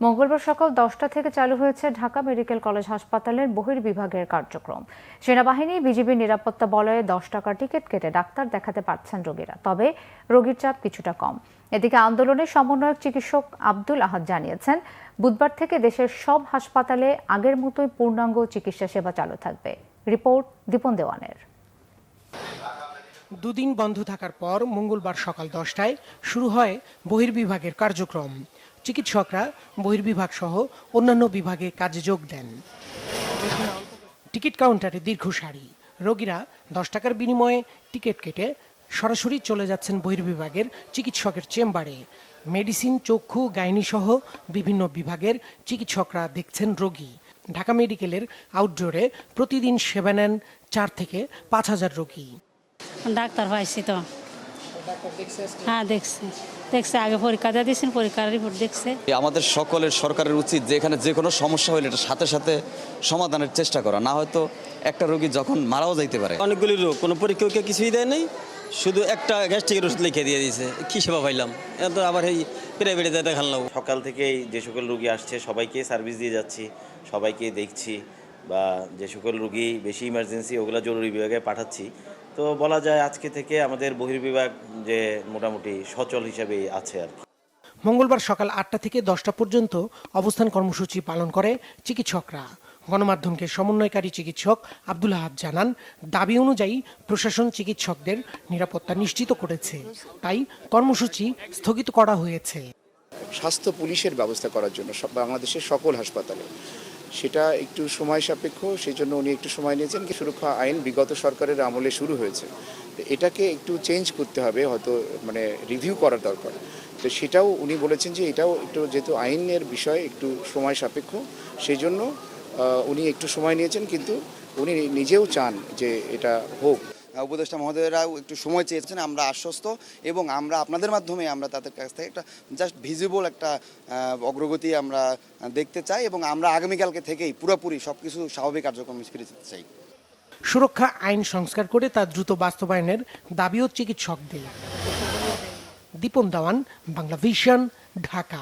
মঙ্গলবার সকাল 10টা থেকে চালু হয়েছে ঢাকা মেডিকেল কলেজ হাসপাতালের বহির্বিভাগের কার্যক্রম। সেনাবাহিনী বিজিবির নিরাপত্তা বলয়ে 10 টাকার টিকিট কেটে ডাক্তার দেখাতে পারছেন রোগীরা, তবে রোগীর চাপ কিছুটা কম। এদিকে আন্দোলনের সমন্বয়ক চিকিৎসক আব্দুল আহাদ জানিয়েছেন, বুধবার থেকে দেশের সব হাসপাতালে আগের মতোই পূর্ণাঙ্গ চিকিৎসা সেবা চালু থাকবে। রিপোর্ট দীপন দেওয়ানের। দুদিন বন্ধ থাকার পর মঙ্গলবার সকাল 10টায় শুরু হয় বহির্বিভাগের কার্যক্রম। চিকিৎসকরা বহির্বিভাগ সহ অন্যান্য বিভাগে কাজে যোগ দেন। টিকিট কাউন্টারে দীর্ঘ সারি, রোগীরা 10 টাকার বিনিময়ে টিকিট কেটে সরাসরি চলে যাচ্ছেন বহির্বিভাগের চিকিৎসকের চেম্বারে। মেডিসিন, চক্ষু, গাইনি সহ বিভিন্ন বিভাগের চিকিৎসকরা দেখছেন রোগী। ঢাকা মেডিকেলের আউটডোরে প্রতিদিন সেবা নেন 4 থেকে 5,000 রোগী। ডাক্তার পাইছি তো। হ্যাঁ, দেখছে আগে পরীক্ষা দিয়ে দিয়েছেন, পরীক্ষার রিপোর্ট দেখছে। আমাদের সকলের সরকারের উচিত যে এখানে যে কোনো সমস্যা হলে এটা সাথে সাথে সমাধানের চেষ্টা করা, না হয়তো একটা রোগী যখন মারাও যাইতে পারে। অনেকগুলি রোগ, কোনো পরীক্ষা কিছুই দেয় নাই, শুধু একটা গ্যাস্ট্রিকের ওষুধ লিখে দিয়ে দিয়েছে। কি সেবা পাইলাম? এত আবার এই প্রাইভেটে দেখালাম। সকাল থেকেই যে সকল রোগী আসছে সবাইকে সার্ভিস দিয়ে যাচ্ছি, সবাইকে দেখছি, বা যে সকল রোগী বেশি ইমার্জেন্সি ওগুলো জরুরি বিভাগে পাঠাচ্ছি। তো বলা যায় আজকে থেকে আমাদের বহির্বিভাগ যে মোটামুটি সচল হিসাবে আছে আর কি। মঙ্গলবার সকাল 8টা থেকে 10টা পর্যন্ত অবস্থান কর্মসূচি পালন করে চিকিৎসকরা। গণমাধ্যমকে সমন্বয়কারী চিকিৎসক আব্দুল আহাদ জানান, দাবি অনুযায়ী প্রশাসন চিকিৎসকদের নিরাপত্তা নিশ্চিত করেছে, তাই কর্মসূচি স্থগিত করা হয়েছে। স্বাস্থ্য পুলিশের ব্যবস্থা করার জন্য বাংলাদেশের সকল হাসপাতালে, সেটা একটু সময় সাপেক্ষ, সেই জন্য উনি একটু সময় নিয়েছেন। সুরক্ষা আইন বিগত সরকারের আমলে শুরু হয়েছে, এটাকে একটু চেঞ্জ করতে হবে, হয়তো রিভিউ করার দরকার। তো সেটাও উনি বলেছেন যে এটাও একটু, যেহেতু আইনের বিষয় একটু সময় সাপেক্ষ, সেই জন্য উনি একটু সময় নিয়েছেন, কিন্তু উনি নিজেও চান যে এটা হোক। উপদেষ্টা মহোদয়রাও একটু সময় চেয়েছেন, আমরা আশ্বস্ত, এবং আমরা আপনাদের মাধ্যমে আমরা তাদের কাছ থেকে একটা জাস্ট ভিজিবল একটা অগ্রগতি আমরা দেখতে চাই, এবং আমরা আগামীকালকে থেকেই পুরোপুরি সবকিছু স্বাভাবিক কার্যক্রমে ফিরে যেতে চাই। সুরক্ষা আইন সংস্কার করে তা দ্রুত বাস্তবায়নের দাবিও চিকিৎসকদের। দীপন দেওয়ান, বাংলা ভিশন, ঢাকা।